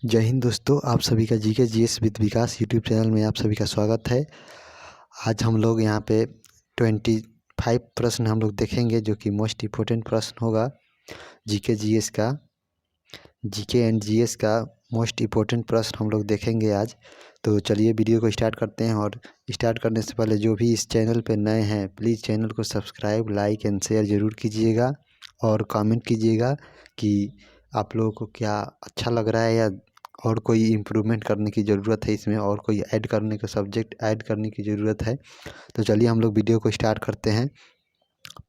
जय हिंद दोस्तों, आप सभी का GK GS with Vikas YouTube channel में आप सभी का स्वागत है। आज हम लोग यहाँ पे 25 प्रश्न हम लोग देखेंगे जो कि मोस्ट इम्पोर्टेंट प्रश्न होगा जीके जीएस का। जीके एंड जीएस का मोस्ट इम्पोर्टेंट प्रश्न हम लोग देखेंगे आज। तो चलिए वीडियो को स्टार्ट करते हैं। और स्टार्ट करने से पहले जो भी इस चैनल पे नए हैं प्लीज़ चैनल को सब्सक्राइब, लाइक एंड शेयर ज़रूर कीजिएगा और कमेंट कीजिएगा कि आप लोगों को क्या अच्छा लग रहा है या और कोई इम्प्रूवमेंट करने की ज़रूरत है, इसमें और कोई ऐड करने का सब्जेक्ट ऐड करने की ज़रूरत है। तो चलिए हम लोग वीडियो को स्टार्ट करते हैं।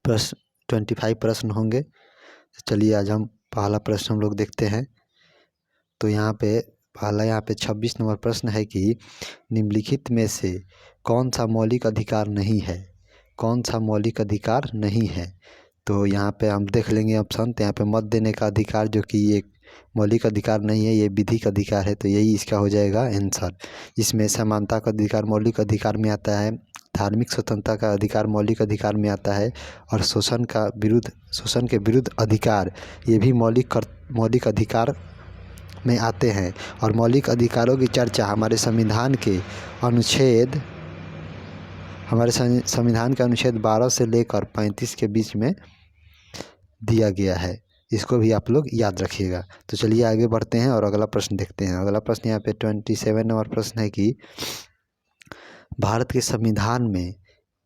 प्रश्न 25 प्रश्न होंगे। तो चलिए आज हम पहला प्रश्न हम लोग देखते हैं। तो यहाँ पे 26 नंबर प्रश्न है कि निम्नलिखित में से कौन सा मौलिक अधिकार नहीं है। कौन सा मौलिक अधिकार नहीं है। तो यहाँ पे हम देख लेंगे ऑप्शन। तो यहाँ पे मत देने का अधिकार जो कि एक मौलिक अधिकार नहीं है, ये विधिक अधिकार है। तो यही इसका हो जाएगा आंसर। इसमें समानता का अधिकार मौलिक अधिकार में आता है, धार्मिक स्वतंत्रता का अधिकार मौलिक अधिकार में आता है, और शोषण के विरुद्ध अधिकार ये भी मौलिक अधिकार में आते हैं। और मौलिक अधिकारों की चर्चा हमारे संविधान के अनुच्छेद 12 से लेकर 35 के बीच में दिया गया है। इसको भी आप लोग याद रखिएगा। तो चलिए आगे बढ़ते हैं और अगला प्रश्न देखते हैं। अगला प्रश्न यहाँ पे 27 नंबर प्रश्न है कि भारत के संविधान में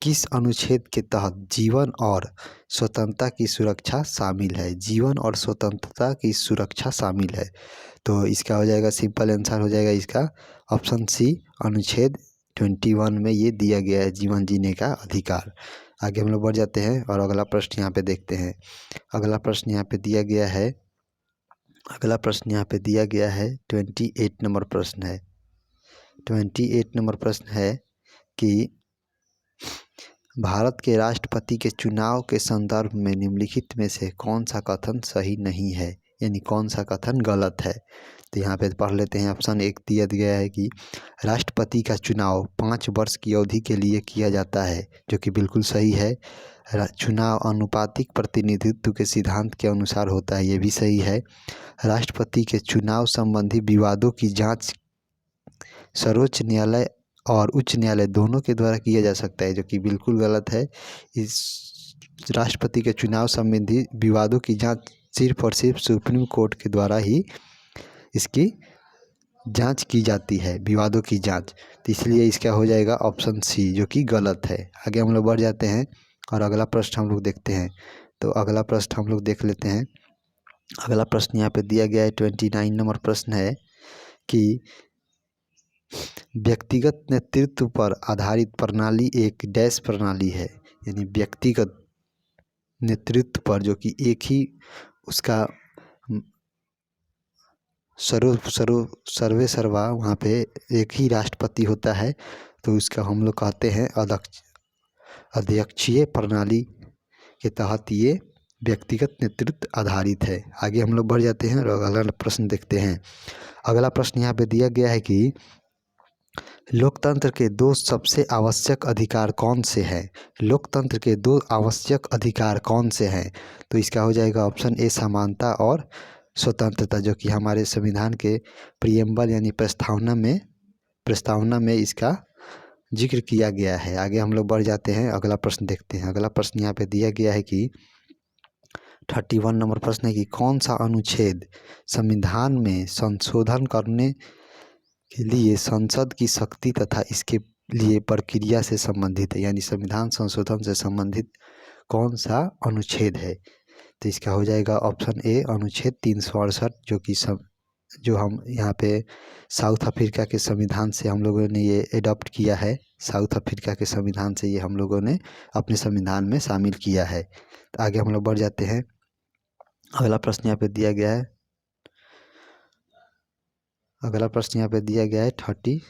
किस अनुच्छेद के तहत जीवन और स्वतंत्रता की सुरक्षा शामिल है। जीवन और स्वतंत्रता की सुरक्षा शामिल है। तो इसका हो जाएगा, सिंपल आंसर हो जाएगा इसका ऑप्शन सी, अनुच्छेद 21 में ये दिया गया है, जीवन जीने का अधिकार। आगे हम लोग बढ़ जाते हैं और अगला प्रश्न यहाँ पे देखते हैं। अगला प्रश्न यहाँ पे दिया गया है 28 नंबर प्रश्न है। 28 नंबर प्रश्न है कि भारत के राष्ट्रपति के चुनाव के संदर्भ में निम्नलिखित में से कौन सा कथन सही नहीं है, यानी कौन सा कथन गलत है। तो यहाँ पे पढ़ लेते हैं। ऑप्शन 1 दिया गया है कि राष्ट्रपति का चुनाव 5 वर्ष की अवधि के लिए किया जाता है, जो कि बिल्कुल सही है। चुनाव अनुपातिक प्रतिनिधित्व के सिद्धांत के अनुसार होता है, ये भी सही है। राष्ट्रपति के चुनाव संबंधी विवादों की जांच सर्वोच्च न्यायालय और उच्च न्यायालय दोनों के द्वारा किया जा सकता है, जो कि बिल्कुल गलत है। इस राष्ट्रपति के चुनाव संबंधी विवादों की जांच सिर्फ और सिर्फ सुप्रीम कोर्ट के द्वारा ही इसकी जांच की जाती है, विवादों की जांच। तो इसलिए इसका हो जाएगा ऑप्शन सी, जो कि गलत है। आगे हम लोग बढ़ जाते हैं और अगला प्रश्न हम लोग देखते हैं। तो अगला प्रश्न हम लोग देख लेते हैं। अगला प्रश्न यहाँ पे दिया गया है 29 नंबर प्रश्न है कि व्यक्तिगत नेतृत्व पर आधारित प्रणाली एक डैश प्रणाली है, यानी व्यक्तिगत नेतृत्व पर, जो कि एक ही उसका सर्वे सर्वा वहाँ पे एक ही राष्ट्रपति होता है। तो उसका हम लोग कहते हैं अध्यक्षीय प्रणाली के तहत ये व्यक्तिगत नेतृत्व आधारित है। आगे हम लोग बढ़ जाते हैं और अगला प्रश्न देखते हैं। अगला प्रश्न यहाँ पे दिया गया है कि लोकतंत्र के 2 सबसे आवश्यक अधिकार कौन से हैं। लोकतंत्र के 2 आवश्यक अधिकार कौन से हैं। तो इसका हो जाएगा ऑप्शन ए, समानता और स्वतंत्रता, जो कि हमारे संविधान के प्रियम्बल यानी प्रस्तावना में इसका जिक्र किया गया है। आगे हम लोग बढ़ जाते हैं, अगला प्रश्न देखते हैं। अगला प्रश्न यहाँ पे दिया गया है कि 31 नंबर प्रश्न है कि कौन सा अनुच्छेद संविधान में संशोधन करने के लिए संसद की शक्ति तथा इसके लिए प्रक्रिया से संबंधित है, यानी संविधान संशोधन से संबंधित कौन सा अनुच्छेद है। तो इसका हो जाएगा ऑप्शन ए, अनुच्छेद 368, जो हम यहाँ पे साउथ अफ्रीका के संविधान से हम लोगों ने ये एडॉप्ट किया है। साउथ अफ्रीका के संविधान से ये हम लोगों ने अपने संविधान में शामिल किया है। तो आगे हम लोग बढ़ जाते हैं। अगला प्रश्न यहाँ पे दिया गया है 32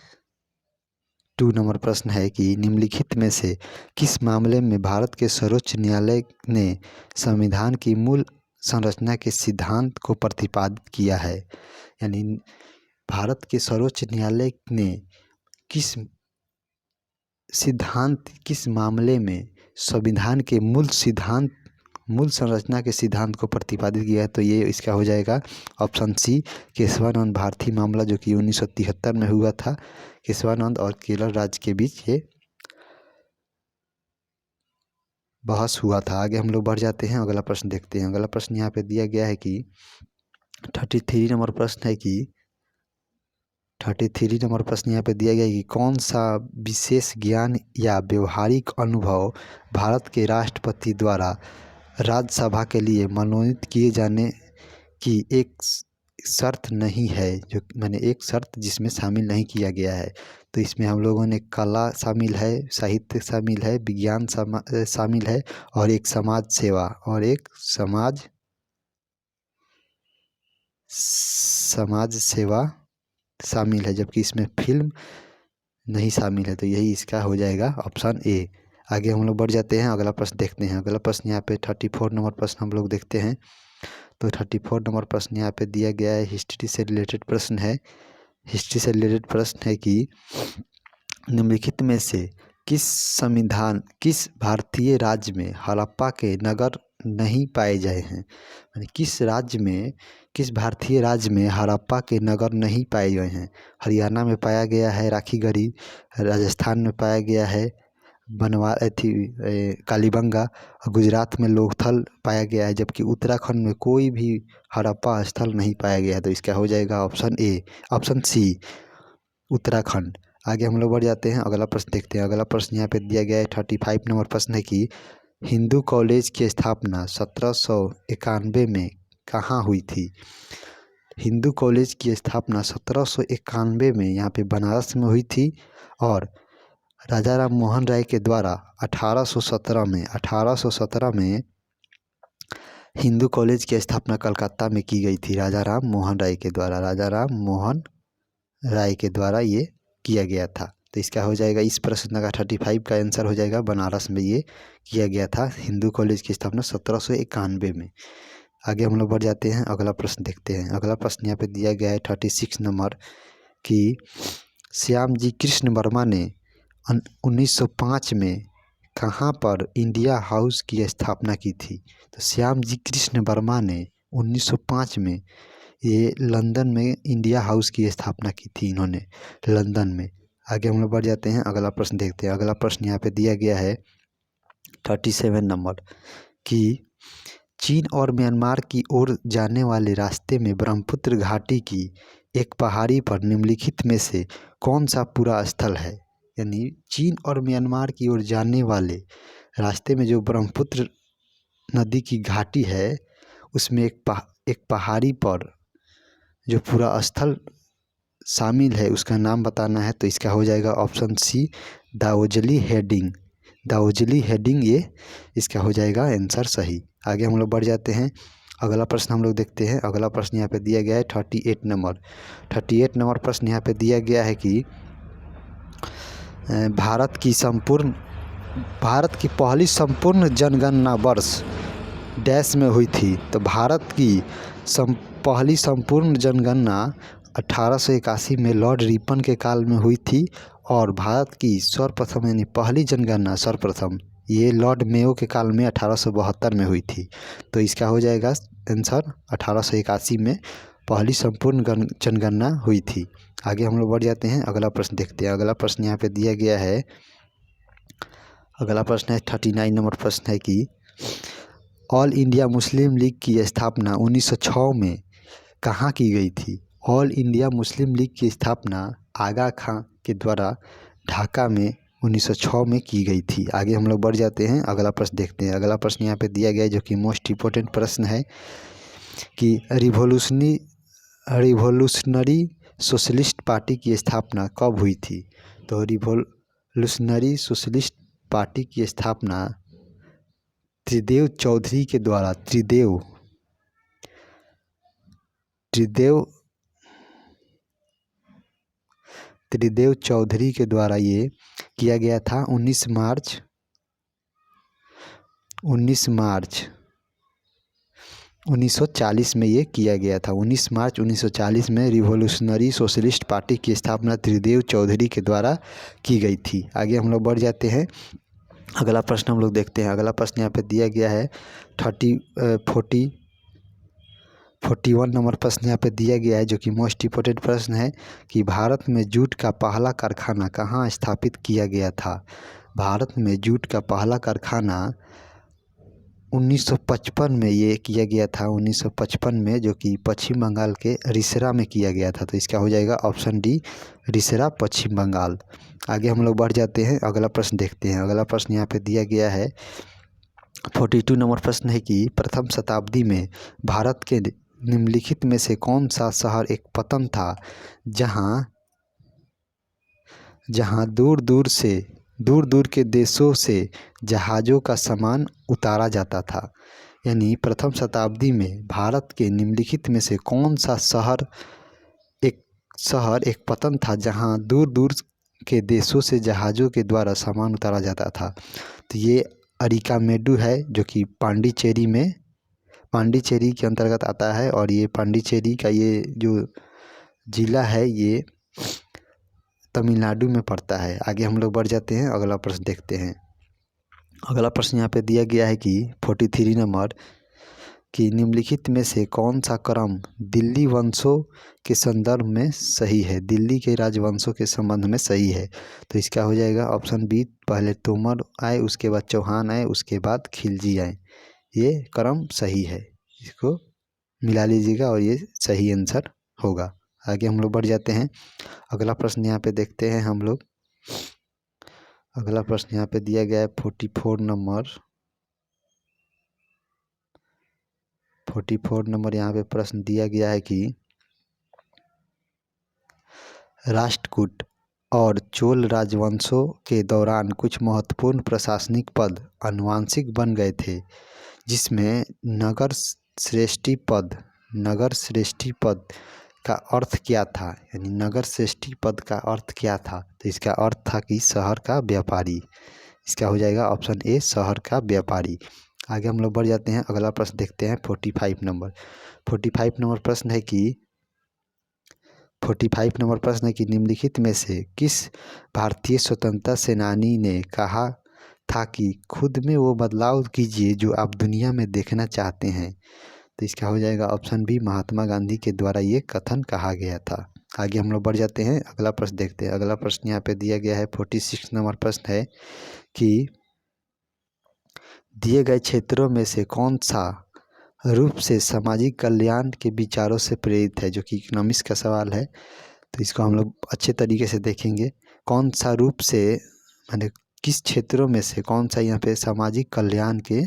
नंबर प्रश्न है कि निम्नलिखित में से किस मामले में भारत के सर्वोच्च न्यायालय ने संविधान की मूल संरचना के सिद्धांत को प्रतिपादित किया है, यानी भारत के सर्वोच्च न्यायालय ने किस मामले में संविधान के मूल सिद्धांत मूल संरचना के सिद्धांत को प्रतिपादित किया है, तो ये इसका हो जाएगा ऑप्शन सी केशवानंद भारती मामला, जो कि 1973 में हुआ था। केशवानंद और केरल राज्य के बीच ये बहस हुआ था। आगे हम लोग बढ़ जाते हैं, अगला प्रश्न देखते हैं। अगला प्रश्न यहाँ पे दिया गया है कि 33 नंबर प्रश्न है कि 33 नंबर प्रश्न यहाँ पे दिया गया है कि कौन सा विशेष ज्ञान या व्यवहारिक अनुभव भारत के राष्ट्रपति द्वारा राज्यसभा के लिए मनोनीत किए जाने की एक शर्त नहीं है, जो मैंने एक शर्त जिसमें शामिल नहीं किया गया है। तो इसमें हम लोगों ने कला शामिल है, साहित्य शामिल है, विज्ञान शामिल है, और एक समाज सेवा और एक समाज सेवा शामिल है, जबकि इसमें फिल्म नहीं शामिल है। तो यही इसका हो जाएगा ऑप्शन ए। आगे हम लोग बढ़ जाते हैं, अगला प्रश्न देखते हैं। अगला प्रश्न यहाँ पे 34 नंबर प्रश्न हम लोग देखते हैं। तो 34 नंबर प्रश्न यहाँ पे दिया गया है, हिस्ट्री से रिलेटेड प्रश्न है। हिस्ट्री से रिलेटेड प्रश्न है कि निम्नलिखित में से किस भारतीय राज्य में हड़प्पा के नगर नहीं पाए गए हैं। यानी किस भारतीय राज्य में हड़प्पा के नगर नहीं पाए गए हैं। हरियाणा में पाया गया है राखीगढ़ी, राजस्थान में पाया गया है कालीबंगा, और गुजरात में लोथल पाया गया है, जबकि उत्तराखंड में कोई भी हड़प्पा स्थल नहीं पाया गया है। तो इसका हो जाएगा ऑप्शन सी उत्तराखंड। आगे हम लोग बढ़ जाते हैं, अगला प्रश्न देखते हैं। अगला प्रश्न यहाँ पे दिया गया है 35 नंबर प्रश्न है कि हिंदू कॉलेज की स्थापना 1791 में कहाँ हुई थी। हिंदू कॉलेज की स्थापना 1791 में यहाँ पे बनारस में हुई थी, और राजा राम मोहन राय के द्वारा 1817 में हिंदू कॉलेज की स्थापना कलकत्ता में की गई थी। राजा राम मोहन राय के द्वारा ये किया गया था। तो इसका हो जाएगा, इस प्रश्न का 35 का आंसर हो जाएगा बनारस में ये किया गया था, हिंदू कॉलेज की स्थापना 1791 में। आगे हम लोग बढ़ जाते हैं, अगला प्रश्न देखते हैं। अगला प्रश्न यहाँ पे दिया गया है 36 नंबर कि श्यामजी कृष्ण वर्मा ने 1905 में कहाँ पर इंडिया हाउस की स्थापना की थी। तो श्यामजी कृष्ण वर्मा ने 1905 में ये लंदन में इंडिया हाउस की स्थापना की थी इन्होंने, लंदन में। आगे हम लोग बढ़ जाते हैं, अगला प्रश्न देखते हैं। अगला प्रश्न यहाँ पे दिया गया है 37 नंबर कि चीन और म्यांमार की ओर जाने वाले रास्ते में ब्रह्मपुत्र घाटी की एक पहाड़ी पर निम्नलिखित में से कौन सा पूरा स्थल है। यानी चीन और म्यांमार की ओर जाने वाले रास्ते में जो ब्रह्मपुत्र नदी की घाटी है, उसमें एक पहाड़ी पर जो पूरा स्थल शामिल है उसका नाम बताना है। तो इसका हो जाएगा ऑप्शन सी दाओजली हेडिंग ये इसका हो जाएगा आंसर सही। आगे हम लोग बढ़ जाते हैं, अगला प्रश्न हम लोग देखते हैं। अगला प्रश्न यहाँ पे दिया गया है 38 नंबर प्रश्न यहाँ पे दिया गया है कि भारत की पहली संपूर्ण जनगणना वर्ष डैश में हुई थी। तो भारत की पहली संपूर्ण जनगणना 1881 में लॉर्ड रिपन के काल में हुई थी, और भारत की सर्वप्रथम यानी पहली जनगणना सर्वप्रथम ये लॉर्ड मेयो के काल में 1872 में हुई थी। तो इसका हो जाएगा आंसर 1881 में पहली संपूर्ण जनगणना हुई थी। आगे हम लोग बढ़ जाते हैं, अगला प्रश्न देखते हैं। अगला प्रश्न यहाँ पे दिया गया है, अगला प्रश्न है 39 नंबर प्रश्न है कि ऑल इंडिया मुस्लिम लीग की स्थापना 1906 में कहाँ की गई थी। ऑल इंडिया मुस्लिम लीग की स्थापना आगा खां के द्वारा ढाका में 1906 में की गई थी। आगे हम लोग बढ़ जाते हैं, अगला प्रश्न देखते हैं। अगला प्रश्न यहाँ पे दिया गया है जो कि मोस्ट इम्पोर्टेंट प्रश्न है कि रिवोल्यूशनरी सोशलिस्ट पार्टी की स्थापना कब हुई थी। तो रिवोल्यूशनरी सोशलिस्ट पार्टी की स्थापना त्रिदेव चौधरी के द्वारा त्रिदेव चौधरी के द्वारा ये किया गया था। 19 मार्च 1940 में ये किया गया था। 19 मार्च 1940 में रिवोल्यूशनरी सोशलिस्ट पार्टी की स्थापना त्रिदेव चौधरी के द्वारा की गई थी। आगे हम लोग बढ़ जाते हैं, अगला प्रश्न हम लोग देखते हैं। अगला प्रश्न यहाँ पे दिया गया है 41 नंबर प्रश्न यहाँ पे दिया गया है, जो कि मोस्ट इम्पोर्टेंट प्रश्न है कि भारत में जूट का पहला कारखाना कहाँ स्थापित किया गया था। भारत में जूट का पहला कारखाना 1955 में ये किया गया था, 1955 में, जो कि पश्चिम बंगाल के रिसरा में किया गया था। तो इसका हो जाएगा ऑप्शन डी, रिसरा, पश्चिम बंगाल। आगे हम लोग बढ़ जाते हैं, अगला प्रश्न देखते हैं। अगला प्रश्न यहाँ पे दिया गया है 42 नंबर प्रश्न है कि प्रथम शताब्दी में भारत के निम्नलिखित में से कौन सा शहर एक पतन था जहाँ दूर दूर के देशों से जहाज़ों का सामान उतारा जाता था। यानी प्रथम शताब्दी में भारत के निम्नलिखित में से कौन सा शहर एक पतन था जहाँ दूर दूर के देशों से जहाज़ों के द्वारा सामान उतारा जाता था। तो ये अरिकामेडु है, जो कि पांडिचेरी के अंतर्गत आता है। और ये पांडिचेरी का ये जो ज़िला है ये तमिलनाडु में पड़ता है। आगे हम लोग बढ़ जाते हैं, अगला प्रश्न देखते हैं। अगला प्रश्न यहाँ पे दिया गया है कि 43 नंबर कि निम्नलिखित में से कौन सा क्रम दिल्ली वंशों के संदर्भ में सही है, दिल्ली के राजवंशों के संबंध में सही है। तो इसका हो जाएगा ऑप्शन बी, पहले तोमर आए, उसके बाद चौहान आए, उसके बाद खिलजी आए। ये क्रम सही है, इसको मिला लीजिएगा और ये सही आंसर होगा। आगे हम लोग बढ़ जाते हैं, अगला प्रश्न यहाँ पे देखते हैं हम लोग। अगला प्रश्न यहाँ पे दिया गया है 44 नंबर यहाँ पे प्रश्न दिया गया है कि राष्ट्रकूट और चोल राजवंशों के दौरान कुछ महत्वपूर्ण प्रशासनिक पद आनुवंशिक बन गए थे, जिसमें नगर श्रेष्ठी पद का अर्थ क्या था। यानी नगर श्रेष्ठी पद का अर्थ क्या था। तो इसका अर्थ था कि शहर का व्यापारी। इसका हो जाएगा ऑप्शन ए, शहर का व्यापारी। आगे हम लोग बढ़ जाते हैं, अगला प्रश्न देखते हैं 45 नंबर। 45 नंबर प्रश्न है कि निम्नलिखित में से किस भारतीय स्वतंत्रता सेनानी ने कहा था कि खुद में वो बदलाव कीजिए जो आप दुनिया में देखना चाहते हैं। तो इसका हो जाएगा ऑप्शन बी, महात्मा गांधी के द्वारा ये कथन कहा गया था। आगे हम लोग बढ़ जाते हैं, अगला प्रश्न देखते हैं। अगला प्रश्न यहाँ पे दिया गया है 46 नंबर प्रश्न है कि दिए गए क्षेत्रों में से कौन सा रूप से सामाजिक कल्याण के विचारों से प्रेरित है, जो कि इकोनॉमिक्स का सवाल है। तो इसको हम लोग अच्छे तरीके से देखेंगे, कौन सा रूप से, माने किस क्षेत्रों में से कौन सा यहाँ पे सामाजिक कल्याण के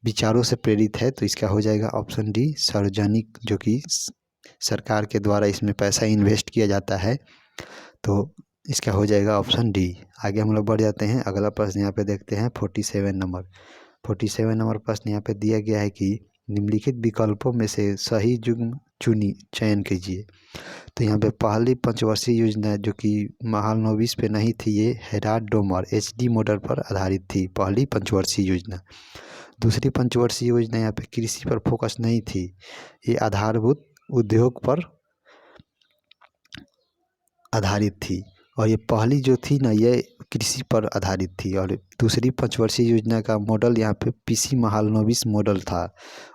विचारों से प्रेरित है। तो इसका हो जाएगा ऑप्शन डी, सार्वजनिक, जो कि सरकार के द्वारा इसमें पैसा इन्वेस्ट किया जाता है। तो इसका हो जाएगा ऑप्शन डी। आगे हम लोग बढ़ जाते हैं, अगला प्रश्न यहाँ पे देखते हैं 47 नंबर प्रश्न यहाँ पे दिया गया है कि निम्नलिखित विकल्पों में से सही युग्म चयन कीजिए। तो यहाँ पे पहली पंचवर्षीय योजना, जो कि महालनोबिस पे नहीं थी, ये हेराल्ड डोमर HD मॉडल पर आधारित थी, पहली पंचवर्षीय योजना। दूसरी पंचवर्षीय योजना यहाँ पे कृषि पर फोकस नहीं थी, ये आधारभूत उद्योग पर आधारित थी। और ये पहली जो थी ना, ये कृषि पर आधारित थी। और दूसरी पंचवर्षीय योजना का मॉडल यहाँ पे PC महालनोबिस मॉडल था।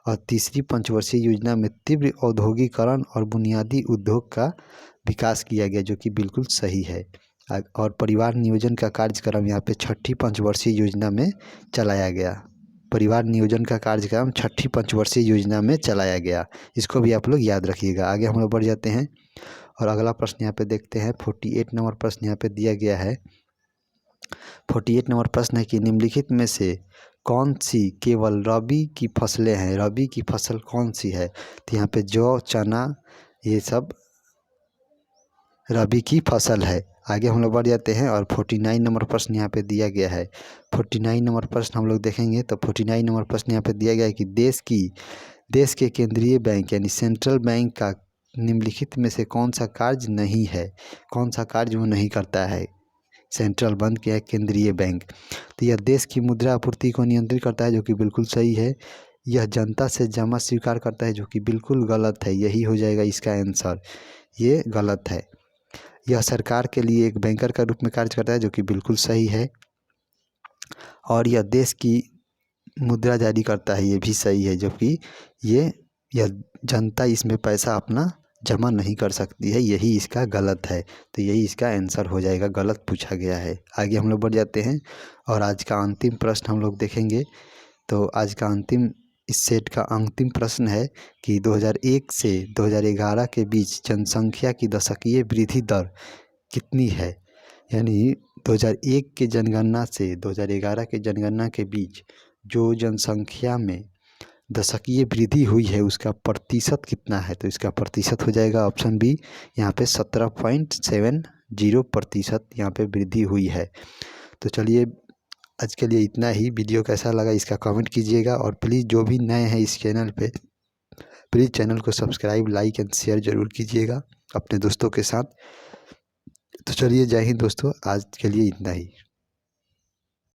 और तीसरी पंचवर्षीय योजना में तीव्र औद्योगिकरण और बुनियादी उद्योग का विकास किया गया, जो कि बिल्कुल सही है। और परिवार नियोजन का कार्यक्रम यहाँ पे छठी पंचवर्षीय योजना में चलाया गया। परिवार नियोजन का कार्यक्रम छठी पंचवर्षीय योजना में चलाया गया, इसको भी आप लोग याद रखिएगा। आगे हम लोग बढ़ जाते हैं और अगला प्रश्न यहाँ पे देखते हैं 48 नंबर प्रश्न यहाँ पे दिया गया है। 48 नंबर प्रश्न है कि निम्नलिखित में से कौन सी केवल रबी की फसलें हैं, रबी की फसल कौन सी है। तो यहाँ पे जौ, चना, ये सब रबी की फसल है। आगे हम लोग बढ़ जाते हैं और 49 नंबर प्रश्न यहाँ पे दिया गया है। 49 नंबर प्रश्न हम लोग देखेंगे तो 49 नंबर प्रश्न यहाँ पे दिया गया है कि देश के केंद्रीय बैंक यानी सेंट्रल बैंक का निम्नलिखित में से कौन सा कार्य नहीं है, कौन सा कार्य वो नहीं करता है सेंट्रल बैंक या केंद्रीय बैंक। तो यह देश की मुद्रा आपूर्ति को नियंत्रित करता है, जो कि बिल्कुल सही है। यह जनता से जमा स्वीकार करता है, जो कि बिल्कुल गलत है, यही हो जाएगा इसका आंसर, ये गलत है। यह सरकार के लिए एक बैंकर का रूप में कार्य करता है, जो कि बिल्कुल सही है। और यह देश की मुद्रा जारी करता है, ये भी सही है, जो कि यह जनता इसमें पैसा अपना जमा नहीं कर सकती है, यही इसका गलत है। तो यही इसका आंसर हो जाएगा, गलत पूछा गया है। आगे हम लोग बढ़ जाते हैं और आज का अंतिम प्रश्न हम लोग देखेंगे। तो आज का अंतिम इस सेट का अंतिम प्रश्न है कि 2001 से 2011 के बीच जनसंख्या की दशकीय वृद्धि दर कितनी है। यानी 2001 के जनगणना से 2011 के जनगणना के बीच जो जनसंख्या में दशकीय वृद्धि हुई है उसका प्रतिशत कितना है। तो इसका प्रतिशत हो जाएगा ऑप्शन बी, यहाँ पे 17.70% यहाँ पे वृद्धि हुई है। तो चलिए आज के लिए इतना ही। वीडियो कैसा लगा इसका कमेंट कीजिएगा और प्लीज़ जो भी नए हैं इस चैनल पे प्लीज़ चैनल को सब्सक्राइब, लाइक एंड शेयर ज़रूर कीजिएगा अपने दोस्तों के साथ। तो चलिए जय हिंद दोस्तों, आज के लिए इतना ही।